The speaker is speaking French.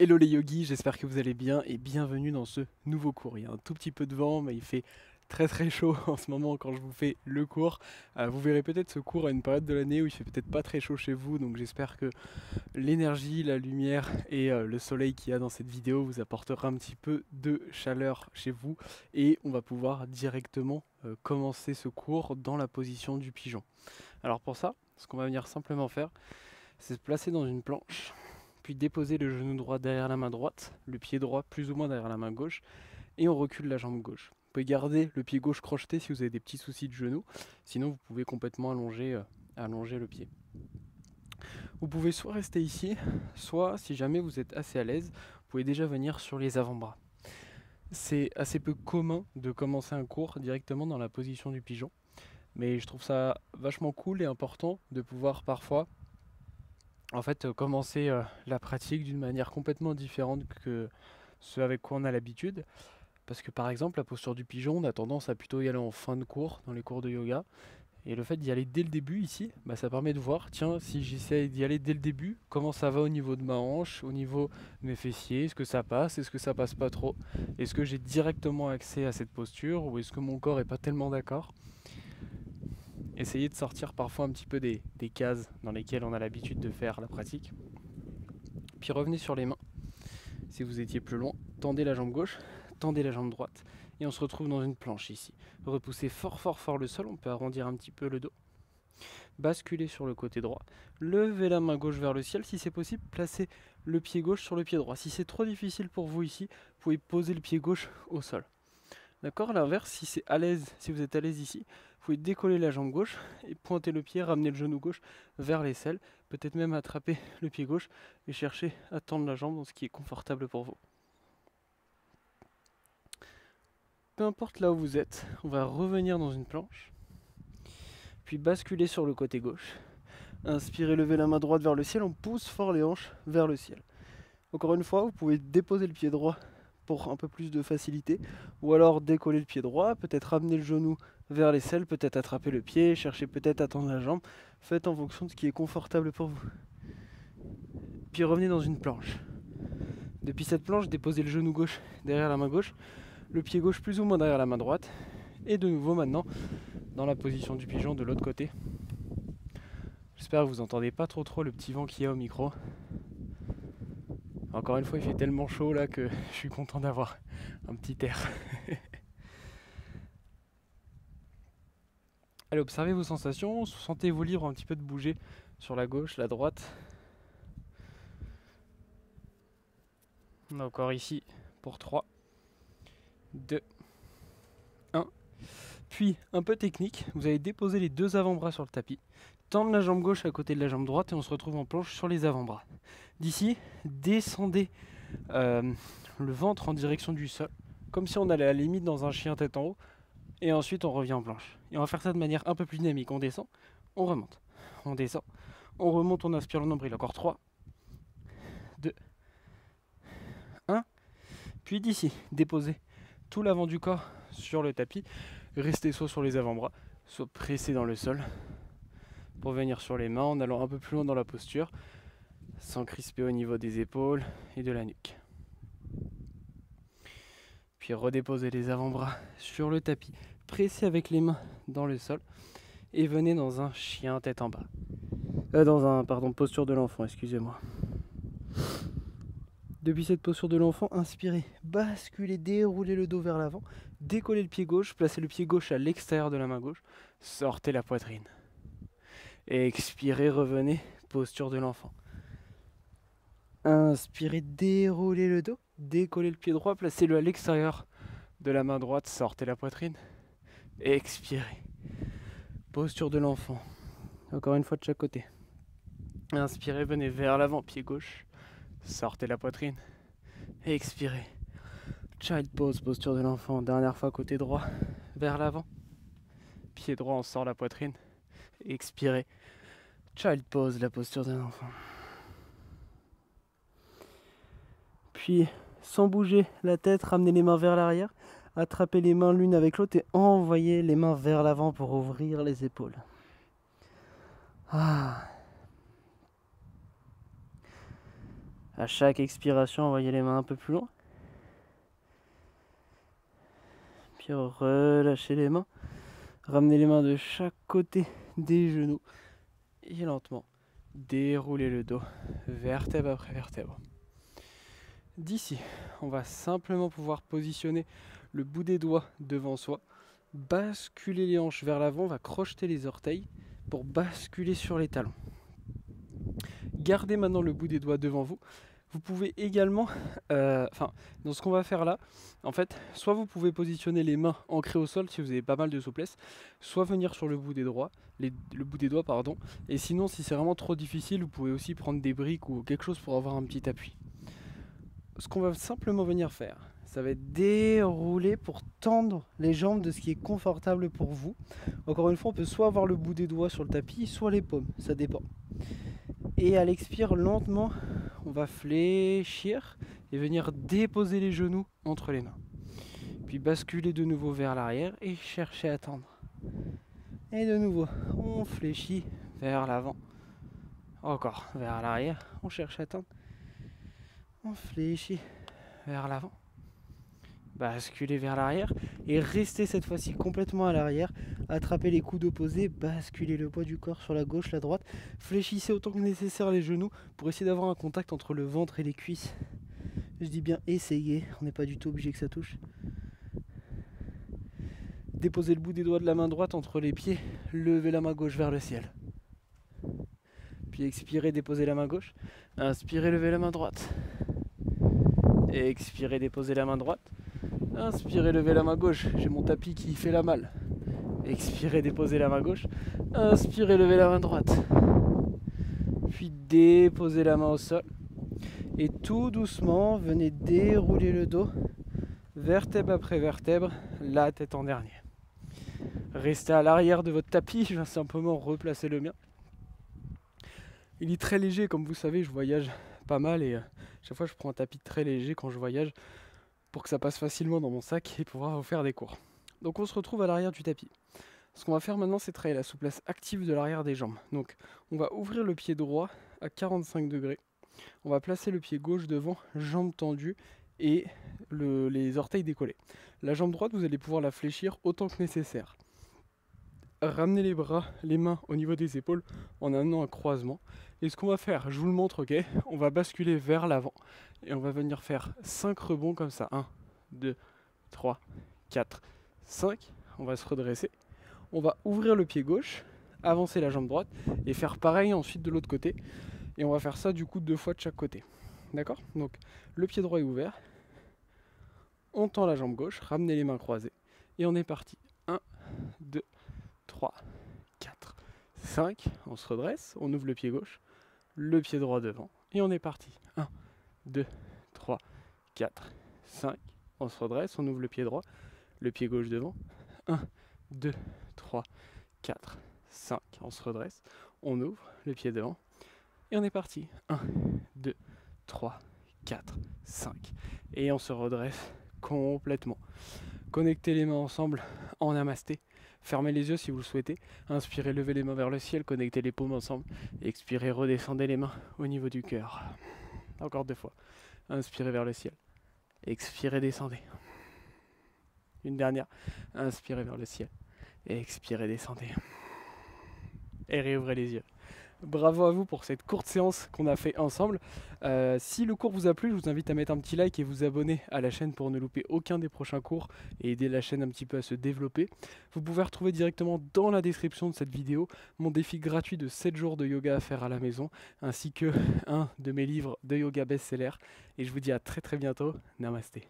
Hello les yogis, j'espère que vous allez bien et bienvenue dans ce nouveau cours. Il y a un tout petit peu de vent, mais il fait très chaud en ce moment quand je vous fais le cours. Vous verrez peut-être ce cours à une période de l'année où il fait peut-être pas très chaud chez vous, donc j'espère que l'énergie, la lumière et le soleil qu'il y a dans cette vidéo vous apportera un petit peu de chaleur chez vous et on va pouvoir directement commencer ce cours dans la position du pigeon. Alors pour ça, ce qu'on va venir simplement faire, c'est se placer dans une planche, puis déposer le genou droit derrière la main droite, le pied droit plus ou moins derrière la main gauche, et on recule la jambe gauche. Vous pouvez garder le pied gauche crocheté si vous avez des petits soucis de genou, sinon vous pouvez complètement allonger le pied. Vous pouvez soit rester ici, soit si jamais vous êtes assez à l'aise, vous pouvez déjà venir sur les avant-bras. C'est assez peu commun de commencer un cours directement dans la position du pigeon, mais je trouve ça vachement cool et important de pouvoir parfois commencer la pratique d'une manière complètement différente que ce avec quoi on a l'habitude. Parce que par exemple, la posture du pigeon, on a tendance à plutôt y aller en fin de cours, dans les cours de yoga. Et le fait d'y aller dès le début ici, ça permet de voir, tiens, si j'essaie d'y aller dès le début, comment ça va au niveau de ma hanche, au niveau de mes fessiers, est-ce que ça passe pas trop, est-ce que j'ai directement accès à cette posture, ou est-ce que mon corps est pas tellement d'accord. Essayez de sortir parfois un petit peu des cases dans lesquelles on a l'habitude de faire la pratique. Puis revenez sur les mains. Si vous étiez plus loin, tendez la jambe gauche, tendez la jambe droite. Et on se retrouve dans une planche ici. Repoussez fort le sol, on peut arrondir un petit peu le dos. Basculez sur le côté droit. Levez la main gauche vers le ciel. Si c'est possible, placez le pied gauche sur le pied droit. Si c'est trop difficile pour vous ici, vous pouvez poser le pied gauche au sol. D'accord? À l'inverse, si vous êtes à l'aise ici, vous pouvez décoller la jambe gauche et pointer le pied, ramener le genou gauche vers l'aisselle. Peut-être même attraper le pied gauche et chercher à tendre la jambe dans ce qui est confortable pour vous. Peu importe là où vous êtes, on va revenir dans une planche, puis basculer sur le côté gauche. Inspirez, levez la main droite vers le ciel, on pousse fort les hanches vers le ciel. Encore une fois, vous pouvez déposer le pied droit pour un peu plus de facilité, ou alors décoller le pied droit, peut-être ramener le genou vers l'aisselle, peut-être attraper le pied, chercher peut-être à tendre la jambe. Faites en fonction de ce qui est confortable pour vous. Puis revenez dans une planche. Depuis cette planche, déposez le genou gauche derrière la main gauche, le pied gauche plus ou moins derrière la main droite, et de nouveau maintenant dans la position du pigeon de l'autre côté. J'espère que vous n'entendez pas trop le petit vent qu'il y a au micro. Encore une fois, il fait tellement chaud là que je suis content d'avoir un petit air. Allez, observez vos sensations, sentez-vous libre un petit peu de bouger sur la gauche, la droite. On a encore ici pour 3, 2, 1. Puis, un peu technique, vous allez déposer les deux avant-bras sur le tapis, tendre la jambe gauche à côté de la jambe droite et on se retrouve en planche sur les avant-bras. D'ici, descendez le ventre en direction du sol, comme si on allait à la limite dans un chien tête en haut, et ensuite on revient en planche. Et on va faire ça de manière un peu plus dynamique. On descend, on remonte, on descend, on remonte, on inspire le nombril. Encore 3, 2, 1. Puis d'ici, déposez tout l'avant du corps sur le tapis. Restez soit sur les avant-bras, soit pressé dans le sol pour venir sur les mains en allant un peu plus loin dans la posture, sans crisper au niveau des épaules et de la nuque. Puis redéposez les avant-bras sur le tapis, pressez avec les mains dans le sol et venez dans un chien tête en bas. Posture de l'enfant, excusez-moi. Depuis cette posture de l'enfant, inspirez, basculez, déroulez le dos vers l'avant, décollez le pied gauche, placez le pied gauche à l'extérieur de la main gauche, sortez la poitrine. Et expirez, revenez, posture de l'enfant. Inspirez, déroulez le dos, décollez le pied droit, placez-le à l'extérieur de la main droite, sortez la poitrine. Expirez. Posture de l'enfant. Encore une fois de chaque côté. Inspirez, venez vers l'avant, pied gauche. Sortez la poitrine. Expirez. Child pose, posture de l'enfant. Dernière fois, côté droit, vers l'avant. Pied droit, on sort la poitrine. Expirez. Child pose, la posture de l'enfant. Puis, sans bouger la tête, ramenez les mains vers l'arrière. Attrapez les mains l'une avec l'autre et envoyez les mains vers l'avant pour ouvrir les épaules. À chaque expiration, envoyez les mains un peu plus loin. Puis relâchez les mains. Ramenez les mains de chaque côté des genoux. Et lentement, déroulez le dos, vertèbre après vertèbre. D'ici, on va simplement pouvoir positionner le bout des doigts devant soi, basculer les hanches vers l'avant, on va crocheter les orteils pour basculer sur les talons. Gardez maintenant le bout des doigts devant vous. Vous pouvez également, dans ce qu'on va faire là, en fait, soit vous pouvez positionner les mains ancrées au sol si vous avez pas mal de souplesse, soit venir sur le bout des doigts, et sinon si c'est vraiment trop difficile, vous pouvez aussi prendre des briques ou quelque chose pour avoir un petit appui. Ce qu'on va simplement venir faire, ça va être dérouler pour tendre les jambes de ce qui est confortable pour vous. Encore une fois, on peut soit avoir le bout des doigts sur le tapis, soit les paumes, ça dépend. Et à l'expire, lentement, on va fléchir et venir déposer les genoux entre les mains. Puis basculer de nouveau vers l'arrière et chercher à tendre. Et de nouveau, on fléchit vers l'avant. Encore vers l'arrière, on cherche à tendre. On fléchit vers l'avant. Basculer vers l'arrière et rester cette fois-ci complètement à l'arrière. Attrapez les coudes opposés, basculez le poids du corps sur la gauche, la droite. Fléchissez autant que nécessaire les genoux pour essayer d'avoir un contact entre le ventre et les cuisses. Je dis bien essayez, on n'est pas du tout obligé que ça touche. Déposez le bout des doigts de la main droite entre les pieds, levez la main gauche vers le ciel. Puis expirez, déposez la main gauche. Inspirez, levez la main droite. Expirez, déposez la main droite. Inspirez, levez la main gauche. J'ai mon tapis qui fait la malle. Expirez, déposez la main gauche. Inspirez, levez la main droite. Puis déposez la main au sol. Et tout doucement, venez dérouler le dos, vertèbre après vertèbre, la tête en dernier. Restez à l'arrière de votre tapis, je vais simplement replacer le mien. Il est très léger, comme vous savez, je voyage pas mal et chaque fois je prends un tapis très léger quand je voyage pour que ça passe facilement dans mon sac et pouvoir vous faire des cours. Donc on se retrouve à l'arrière du tapis. Ce qu'on va faire maintenant, c'est travailler la souplesse active de l'arrière des jambes. Donc on va ouvrir le pied droit à 45 degrés. On va placer le pied gauche devant, jambes tendues et les orteils décollés. La jambe droite, vous allez pouvoir la fléchir autant que nécessaire. Ramenez les bras, les mains au niveau des épaules en amenant un croisement. Et ce qu'on va faire, je vous le montre, ok, on va basculer vers l'avant et on va venir faire 5 rebonds comme ça. 1, 2, 3, 4, 5. On va se redresser. On va ouvrir le pied gauche, avancer la jambe droite et faire pareil ensuite de l'autre côté. Et on va faire ça du coup 2 fois de chaque côté. D'accord? Donc le pied droit est ouvert. On tend la jambe gauche, ramenez les mains croisées. Et on est parti. 1, 2, 3, 4, 5. On se redresse, on ouvre le pied gauche, le pied droit devant. Et on est parti. 1, 2, 3, 4, 5. On se redresse, on ouvre le pied droit, le pied gauche devant. 1, 2, 3, 4, 5. On se redresse, on ouvre le pied devant. Et on est parti. 1, 2, 3, 4, 5. Et on se redresse complètement. Connectez les mains ensemble en namasté. Fermez les yeux si vous le souhaitez. Inspirez, levez les mains vers le ciel. Connectez les paumes ensemble. Expirez, redescendez les mains au niveau du cœur. Encore 2 fois. Inspirez vers le ciel. Expirez, descendez. Une dernière. Inspirez vers le ciel. Expirez, descendez. Et réouvrez les yeux. Bravo à vous pour cette courte séance qu'on a fait ensemble. Si le cours vous a plu, je vous invite à mettre un petit like et vous abonner à la chaîne pour ne louper aucun des prochains cours et aider la chaîne un petit peu à se développer. Vous pouvez retrouver directement dans la description de cette vidéo mon défi gratuit de 7 jours de yoga à faire à la maison, ainsi que un de mes livres de yoga best-seller. Et je vous dis à très bientôt. Namasté.